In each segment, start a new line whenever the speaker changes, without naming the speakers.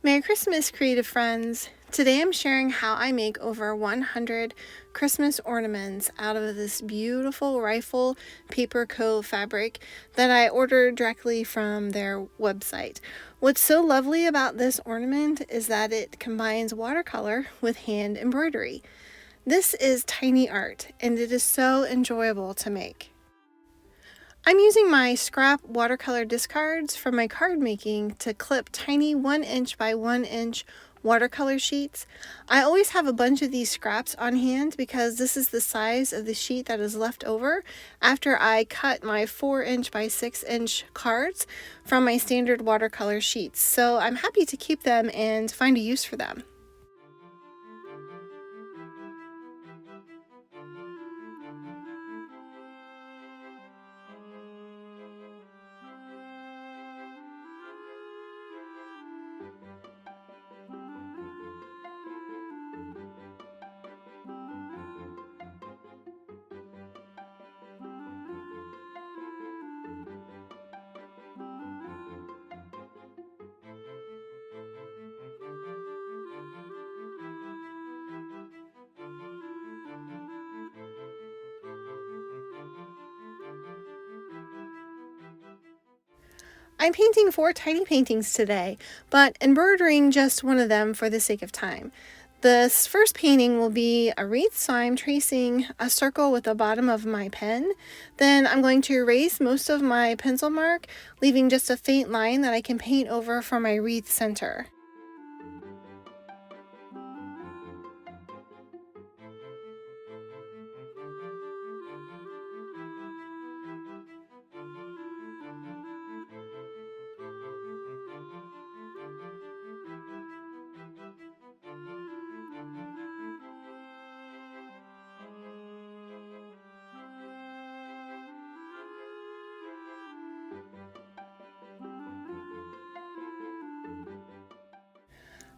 Merry Christmas, creative friends! Today I'm sharing how I make over 100 Christmas ornaments out of this beautiful rifle paper co fabric that I ordered directly from their website. What's so lovely about this ornament is that it combines watercolor with hand embroidery. This is tiny art and it is so enjoyable to make. I'm using my scrap watercolor discards from my card making to clip tiny 1" by 1" watercolor sheets. I always have a bunch of these scraps on hand because this is the size of the sheet that is left over after I cut my 4" by 6" cards from my standard watercolor sheets. So I'm happy to keep them and find a use for them. I'm painting 4 tiny paintings today, but embroidering just one of them for the sake of time. This first painting will be a wreath, so I'm tracing a circle with the bottom of my pen. Then I'm going to erase most of my pencil mark, leaving just a faint line that I can paint over for my wreath center.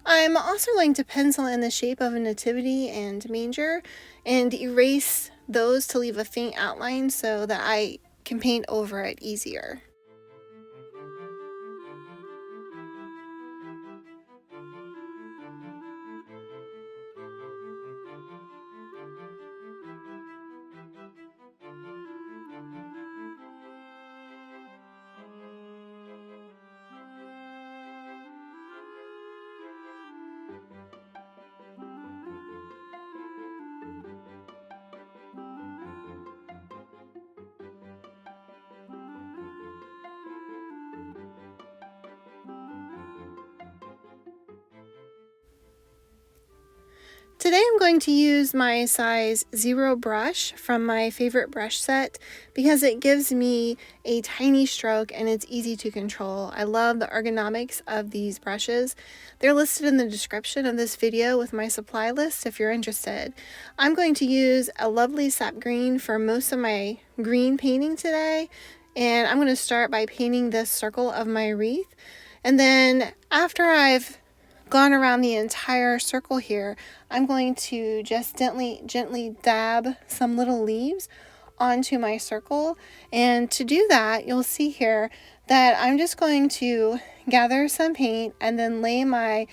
I'm also going to pencil in the shape of a nativity and manger and erase those to leave a faint outline so that I can paint over it easier. Today I'm going to use my size 0 brush from my favorite brush set because it gives me a tiny stroke and it's easy to control. I love the ergonomics of these brushes. They're listed in the description of this video with my supply list if you're interested. I'm going to use a lovely sap green for most of my green painting today, and I'm going to start by painting this circle of my wreath, and then after I've gone around the entire circle here, I'm going to just gently dab some little leaves onto my circle. And to do that, you'll see here that I'm just going to gather some paint and then lay my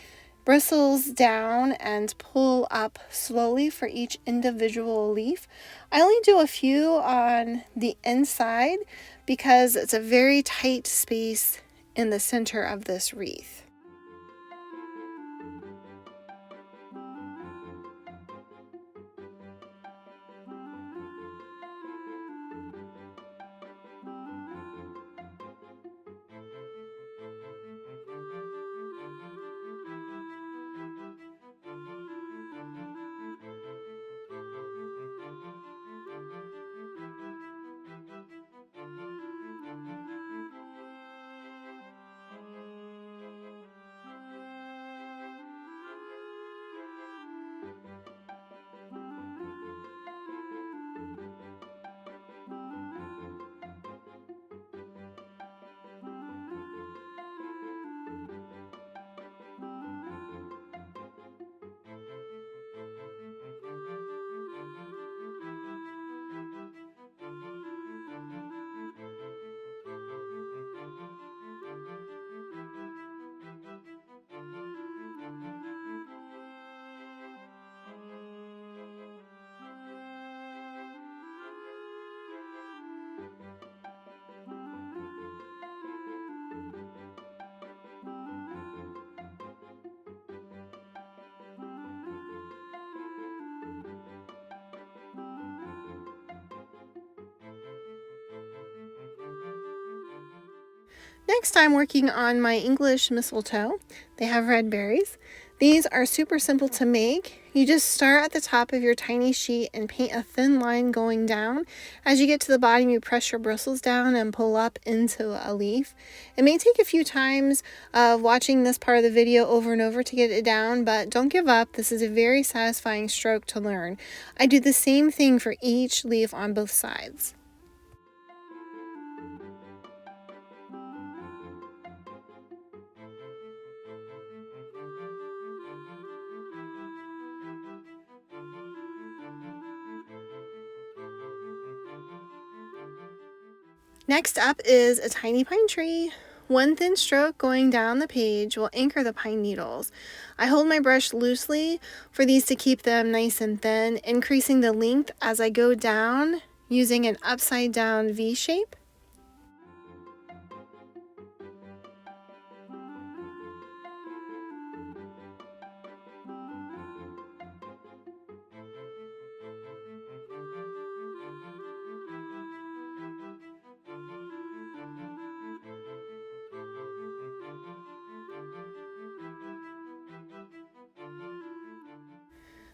bristles down and pull up slowly for each individual leaf. I only do a few on the inside because it's a very tight space in the center of this wreath. Next, I'm working on my English mistletoe. They have red berries. These are super simple to make. You just start at the top of your tiny sheet and paint a thin line going down. As you get to the bottom, you press your bristles down and pull up into a leaf. It may take a few times of watching this part of the video over and over to get it down, but don't give up. This is a very satisfying stroke to learn. I do the same thing for each leaf on both sides. Next up is a tiny pine tree. One thin stroke going down the page will anchor the pine needles. I hold my brush loosely for these to keep them nice and thin, increasing the length as I go down using an upside down V shape.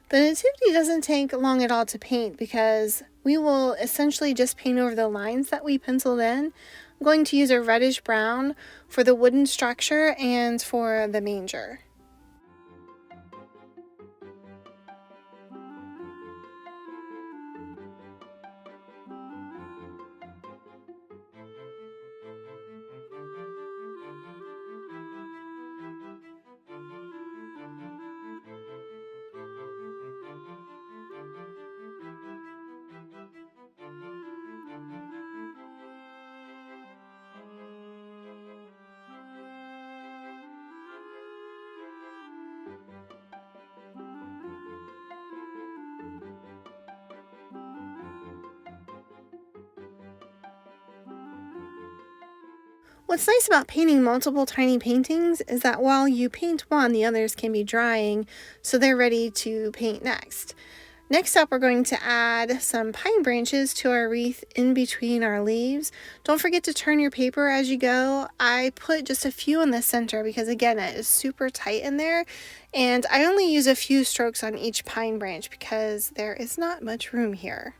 The Nativity doesn't take long at all to paint because we will essentially just paint over the lines that we penciled in. I'm going to use a reddish brown for the wooden structure and for the manger. What's nice about painting multiple tiny paintings is that while you paint one, the others can be drying, so they're ready to paint next. Next up, we're going to add some pine branches to our wreath in between our leaves. Don't forget to turn your paper as you go. I put just a few in the center because, again, it is super tight in there, and I only use a few strokes on each pine branch because there is not much room here.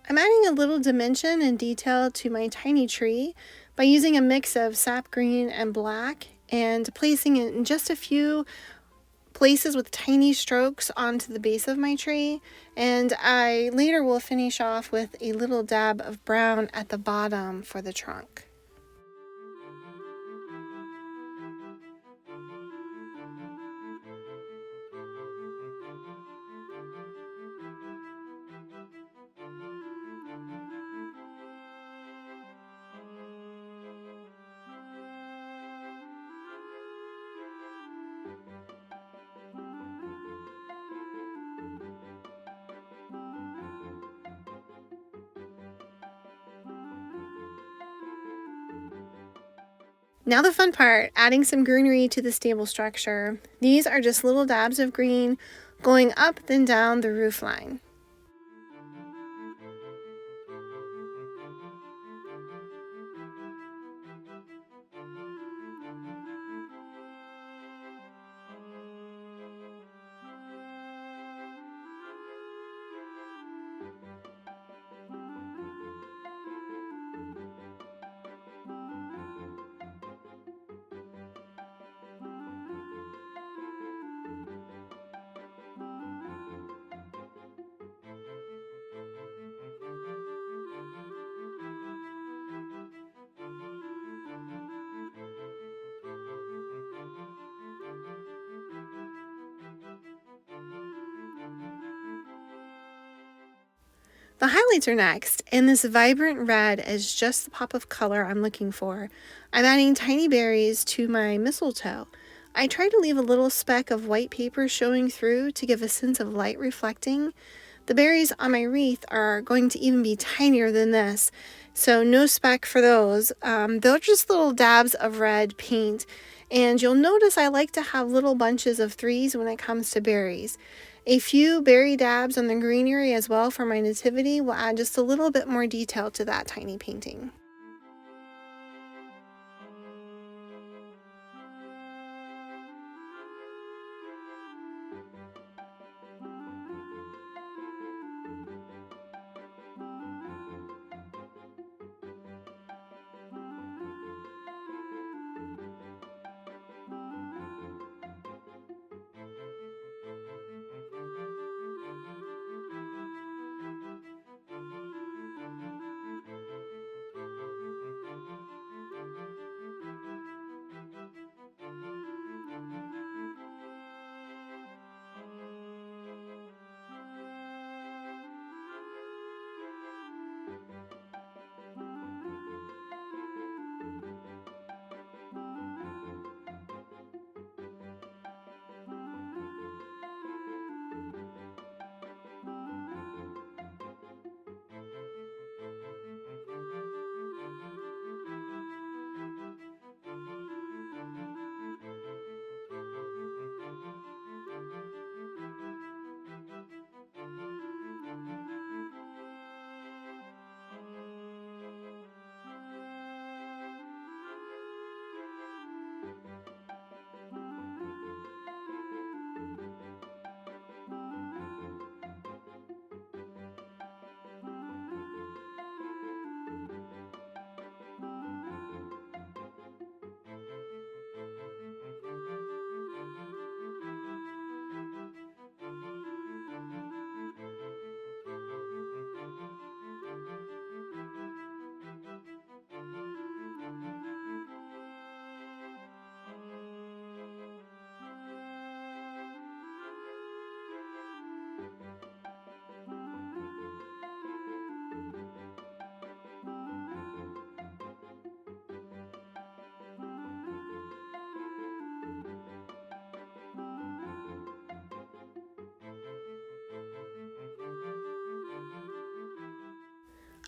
I'm adding a little dimension and detail to my tiny tree by using a mix of sap green and black and placing it in just a few places with tiny strokes onto the base of my tree, and I later will finish off with a little dab of brown at the bottom for the trunk. Now the fun part, adding some greenery to the stable structure. These are just little dabs of green going up then down the roof line. The highlights are next, and this vibrant red is just the pop of color I'm looking for. I'm adding tiny berries to my mistletoe. I try to leave a little speck of white paper showing through to give a sense of light reflecting. The berries on my wreath are going to even be tinier than this, so no speck for those. They're just little dabs of red paint, and you'll notice I like to have little bunches of threes when it comes to berries. A few berry dabs on the greenery as well for my nativity will add just a little bit more detail to that tiny painting.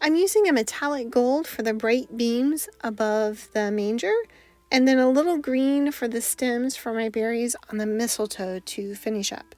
I'm using a metallic gold for the bright beams above the manger, and then a little green for the stems for my berries on the mistletoe to finish up.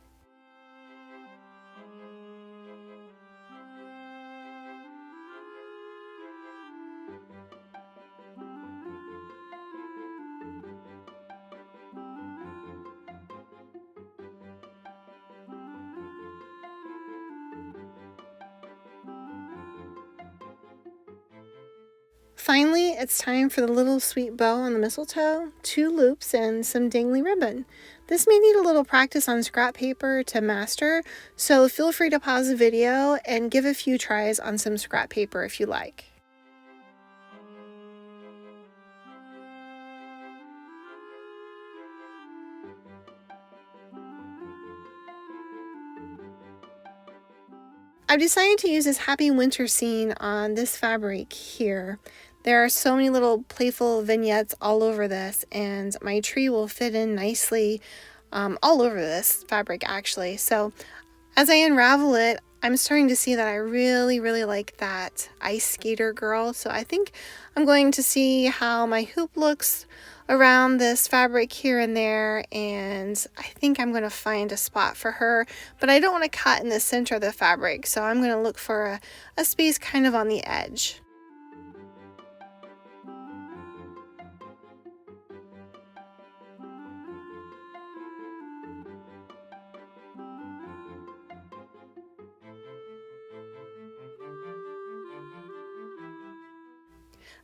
Finally, it's time for the little sweet bow on the mistletoe, 2 loops, and some dangly ribbon. This may need a little practice on scrap paper to master, so feel free to pause the video and give a few tries on some scrap paper if you like. I've decided to use this happy winter scene on this fabric here. There are so many little playful vignettes all over this, and my tree will fit in nicely all over this fabric actually. So as I unravel it, I'm starting to see that I really like that ice skater girl. So I think I'm going to see how my hoop looks around this fabric here and there, and I think I'm going to find a spot for her, but I don't want to cut in the center of the fabric, so I'm going to look for a space kind of on the edge.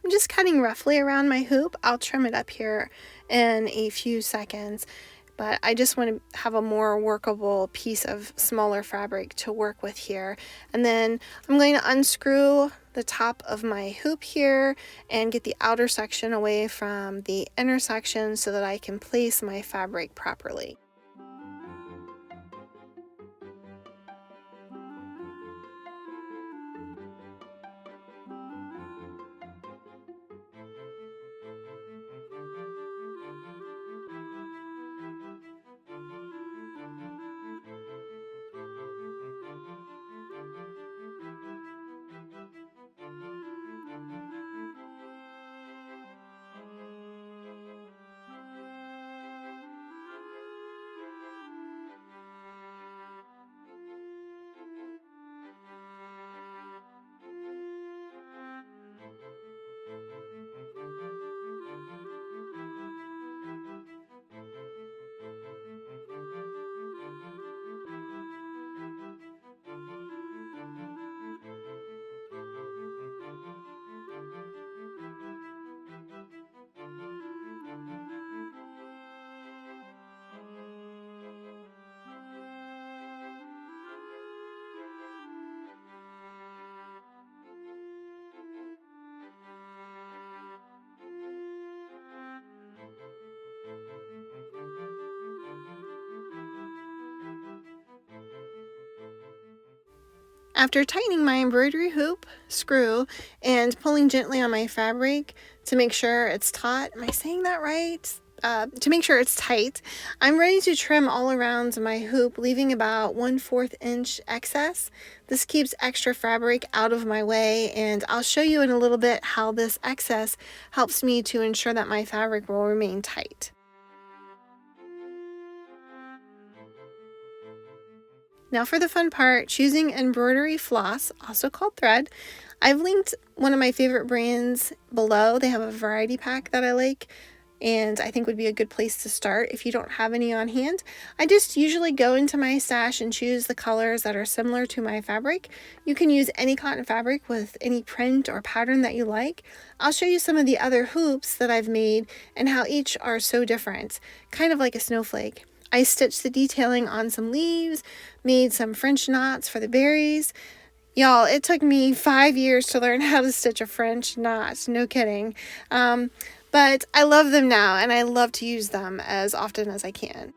I'm just cutting roughly around my hoop. I'll trim it up here in a few seconds, but I just want to have a more workable piece of smaller fabric to work with here. And then I'm going to unscrew the top of my hoop here and get the outer section away from the inner section so that I can place my fabric properly. After tightening my embroidery hoop screw and pulling gently on my fabric to make sure it's taut, am I saying that right? To make sure it's tight, I'm ready to trim all around my hoop, leaving about 1/4 inch excess. This keeps extra fabric out of my way, and I'll show you in a little bit how this excess helps me to ensure that my fabric will remain tight. Now for the fun part, choosing embroidery floss, also called thread. I've linked one of my favorite brands below. They have a variety pack that I like and I think would be a good place to start if you don't have any on hand. I just usually go into my stash and choose the colors that are similar to my fabric. You can use any cotton fabric with any print or pattern that you like. I'll show you some of the other hoops that I've made and how each are so different, kind of like a snowflake. I stitched the detailing on some leaves, made some French knots for the berries. Y'all, it took me 5 years to learn how to stitch a French knot, no kidding. But I love them now, and I love to use them as often as I can.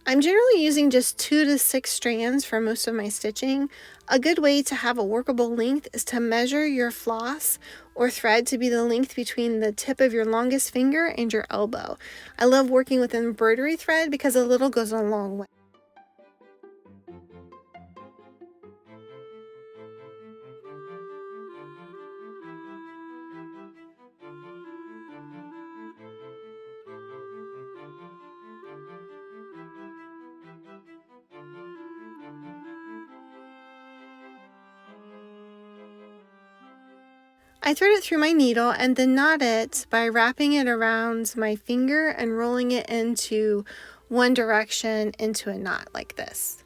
I'm generally using just 2 to 6 strands for most of my stitching. A good way to have a workable length is to measure your floss or thread to be the length between the tip of your longest finger and your elbow. I love working with embroidery thread because a little goes a long way. I thread it through my needle and then knot it by wrapping it around my finger and rolling it into one direction into a knot like this.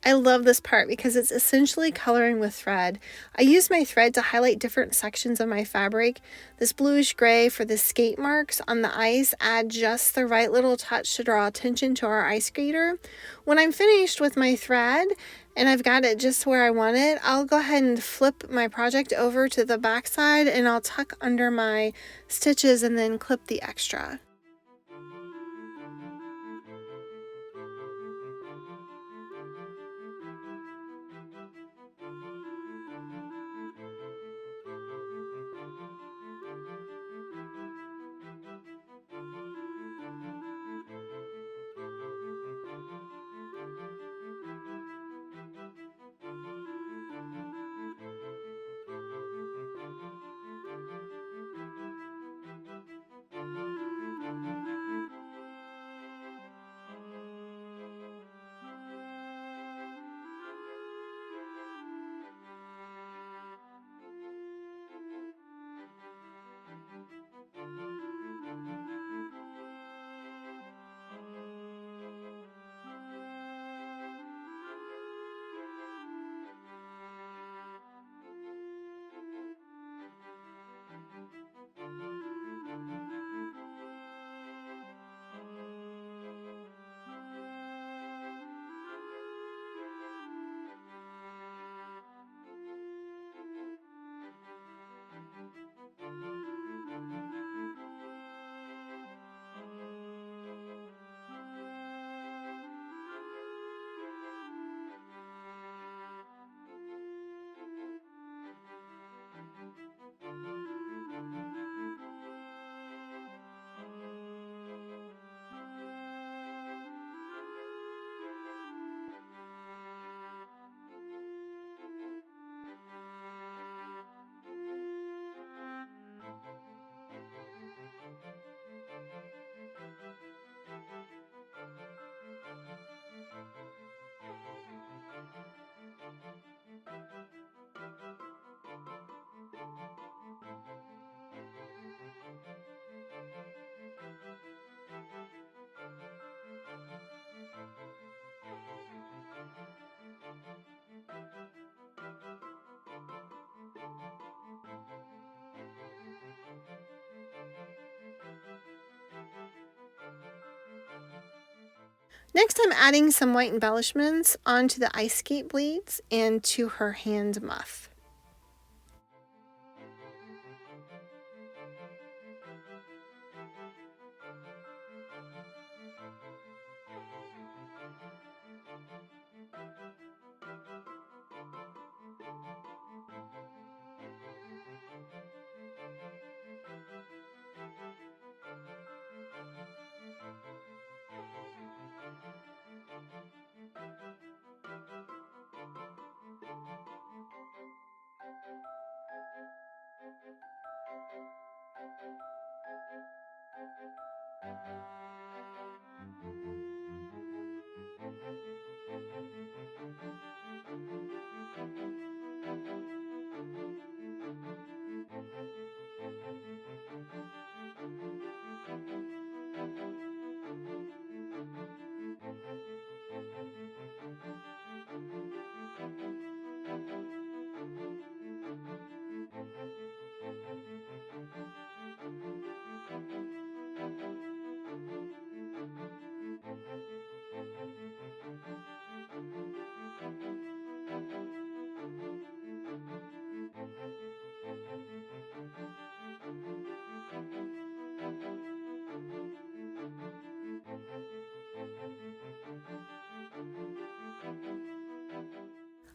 I love this part because it's essentially coloring with thread. I use my thread to highlight different sections of my fabric. This bluish gray for the skate marks on the ice add just the right little touch to draw attention to our ice skater. When I'm finished with my thread and I've got it just where I want it, I'll go ahead and flip my project over to the back side and I'll tuck under my stitches and then clip the extra. Next, I'm adding some white embellishments onto the ice skate blades and to her hand muff.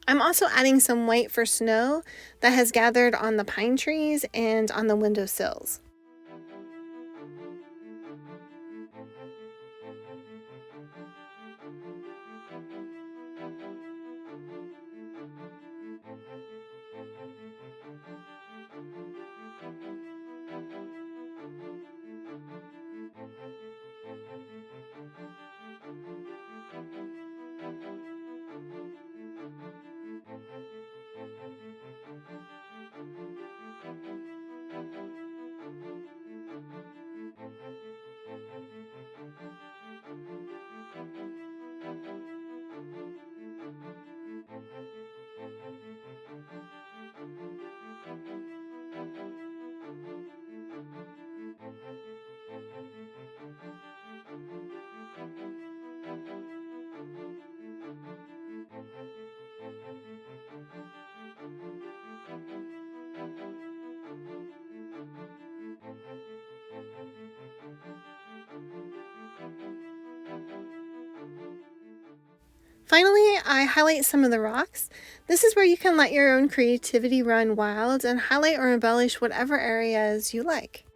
I'm also adding some white for snow that has gathered on the pine trees and on the windowsills. Finally, I highlight some of the rocks. This is where you can let your own creativity run wild and highlight or embellish whatever areas you like.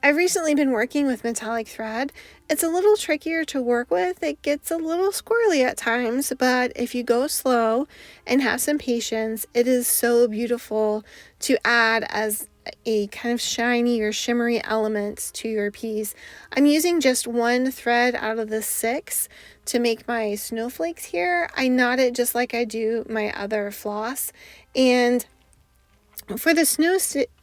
I've recently been working with metallic thread. It's a little trickier to work with. It gets a little squirrely at times, but if you go slow and have some patience, it is so beautiful to add as a kind of shiny or shimmery element to your piece. I'm using just one thread out of the 6 to make my snowflakes here. I knot it just like I do my other floss, and for the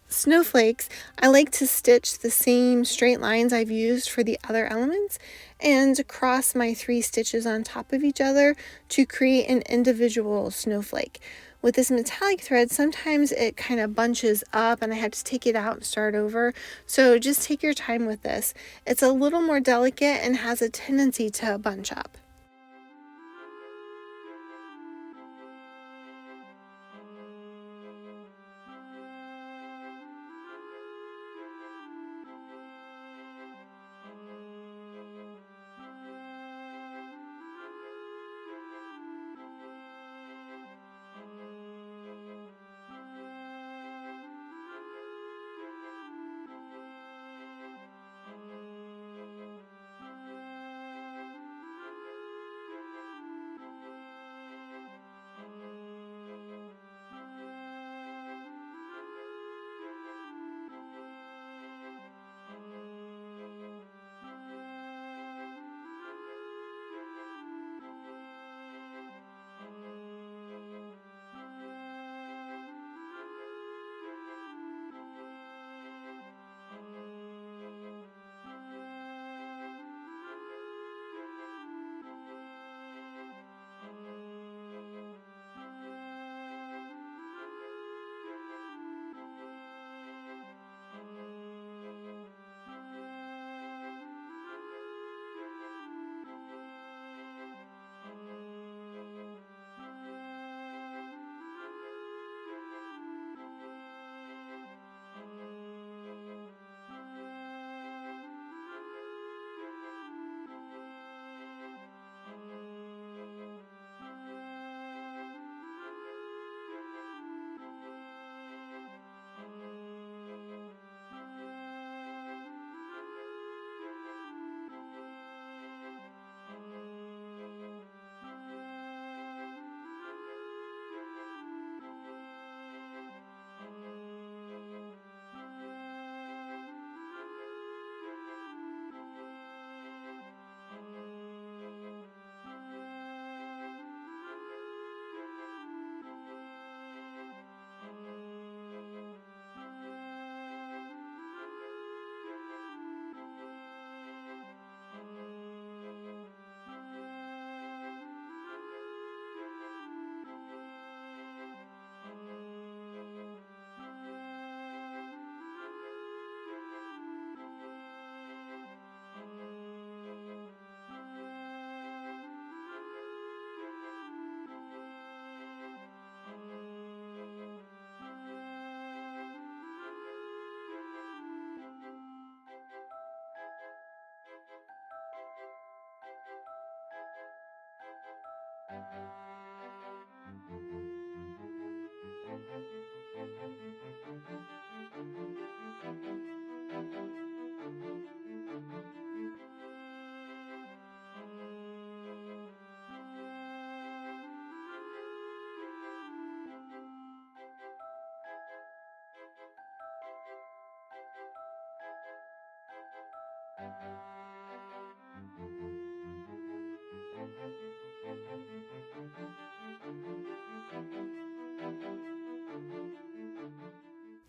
snowflakes, I like to stitch the same straight lines I've used for the other elements and cross my 3 stitches on top of each other to create an individual snowflake. With this metallic thread, sometimes it kind of bunches up and I have to take it out and start over. So just take your time with this. It's a little more delicate and has a tendency to bunch up.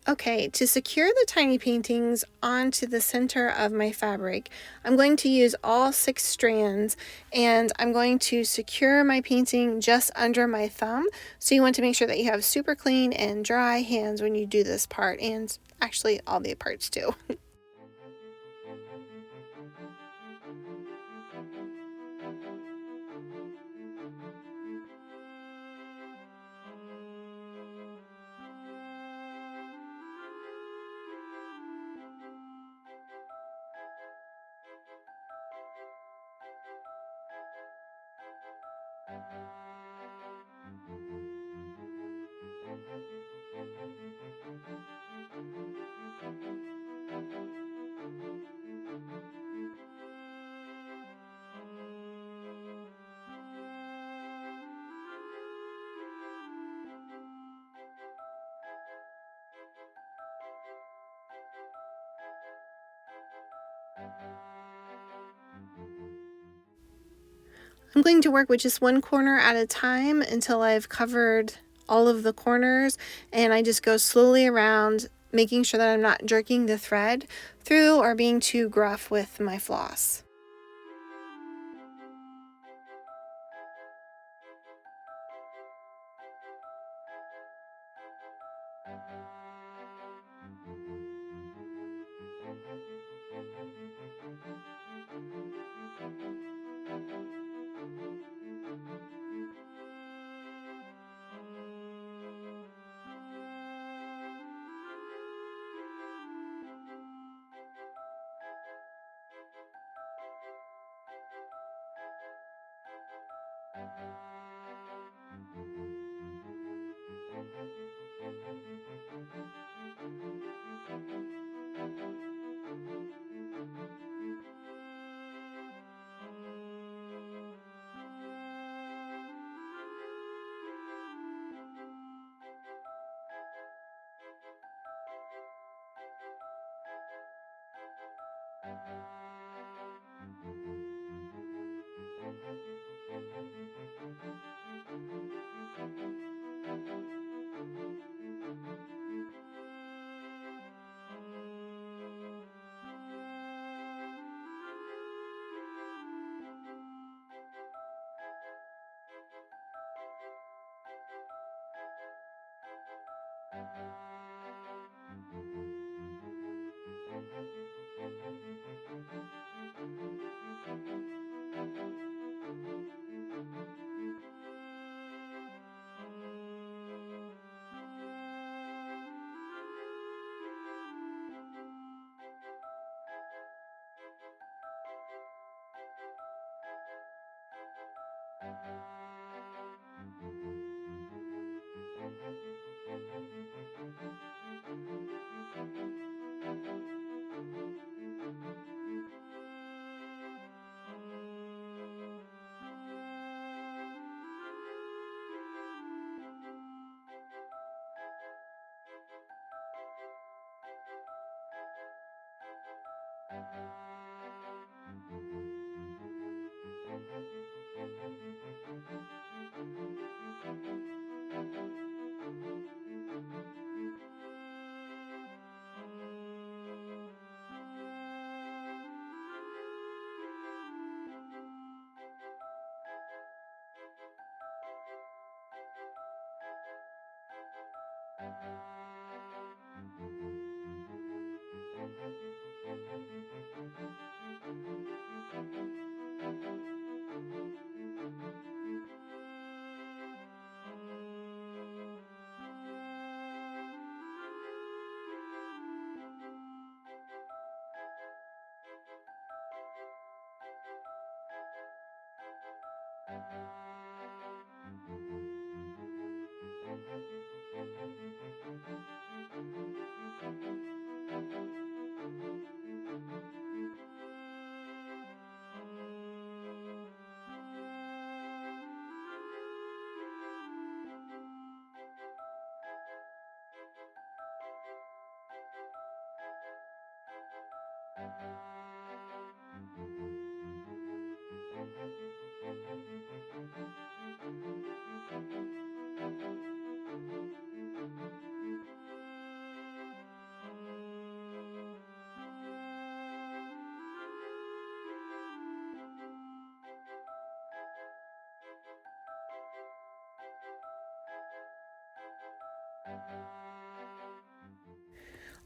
Okay, to secure the tiny paintings onto the center of my fabric, I'm going to use all 6 strands, and I'm going to secure my painting just under my thumb. So you want to make sure that you have super clean and dry hands when you do this part, and actually all the parts too. I'm going to work with just one corner at a time until I've covered all of the corners, and I just go slowly around, making sure that I'm not jerking the thread through or being too gruff with my floss.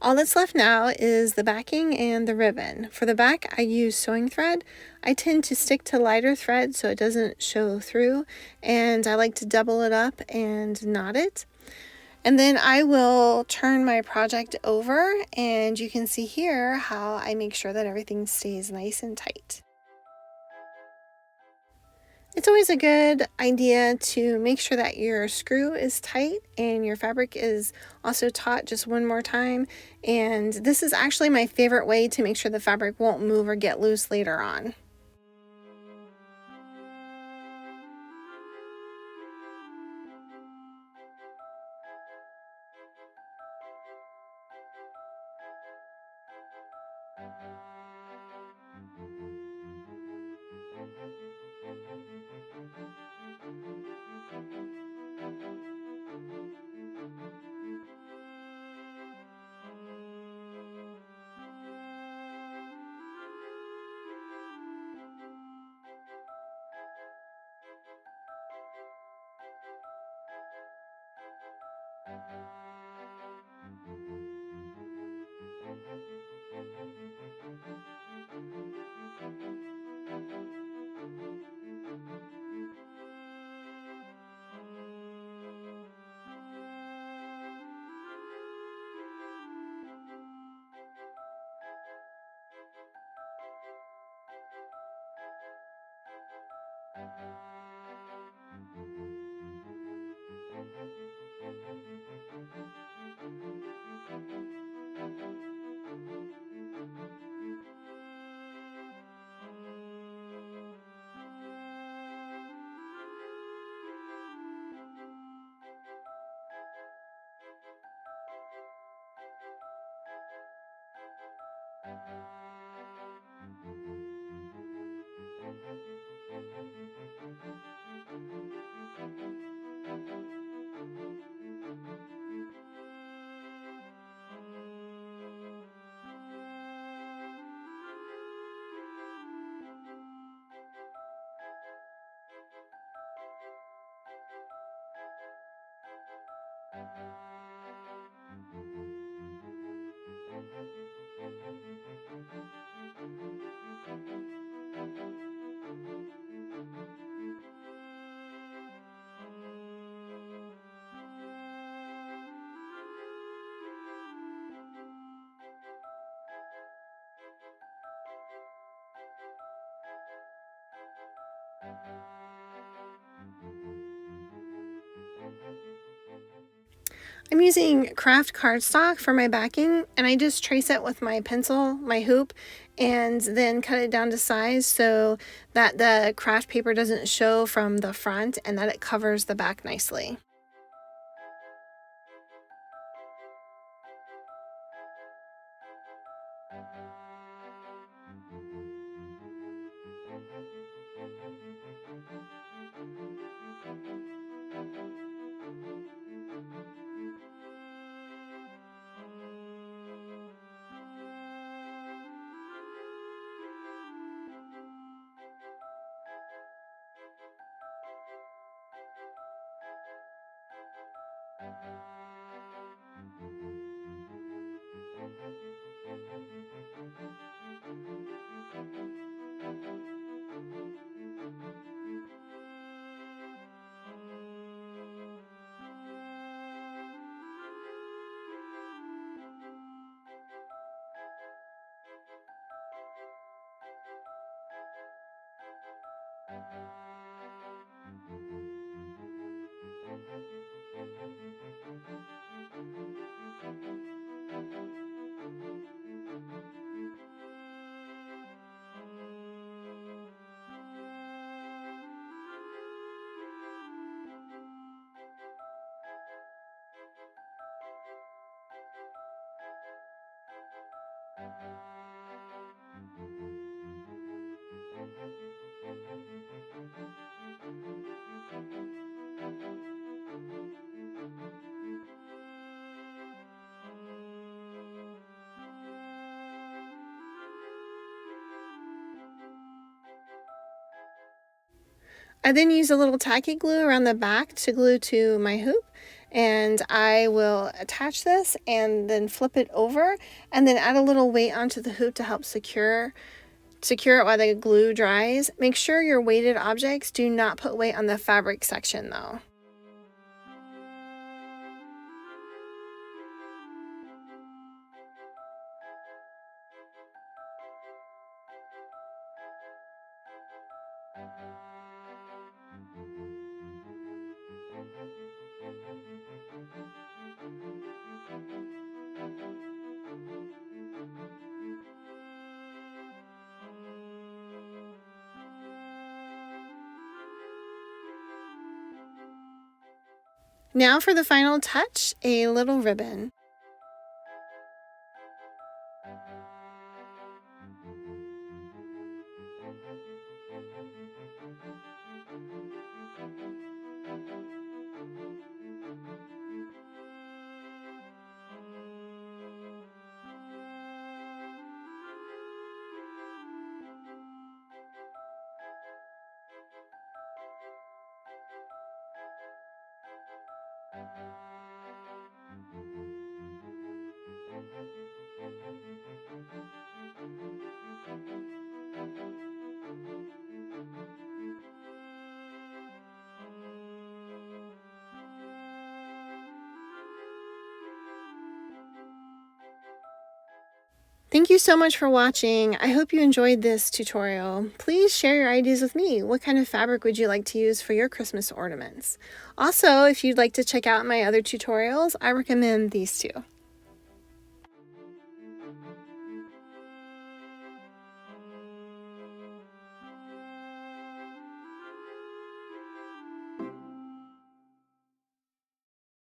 All that's left now is the backing and the ribbon. For the back, I use sewing thread. I tend to stick to lighter thread so it doesn't show through, and I like to double it up and knot it. And then I will turn my project over, and you can see here how I make sure that everything stays nice and tight. It's always a good idea to make sure that your screw is tight and your fabric is also taut just one more time. And this is actually my favorite way to make sure the fabric won't move or get loose later on. I'm using craft cardstock for my backing, and I just trace it with my pencil, my hoop, and then cut it down to size so that the craft paper doesn't show from the front and that it covers the back nicely. I then use a little tacky glue around the back to glue to my hoop, And I will attach this and then flip it over and then add a little weight onto the hoop to help secure it while the glue dries. Make sure your weighted objects do not put weight on the fabric section though. Now for the final touch, a little ribbon. Thank you so much for watching. I hope you enjoyed this tutorial. Please share your ideas with me. What kind of fabric would you like to use for your Christmas ornaments? Also, if you'd like to check out my other tutorials, I recommend these two.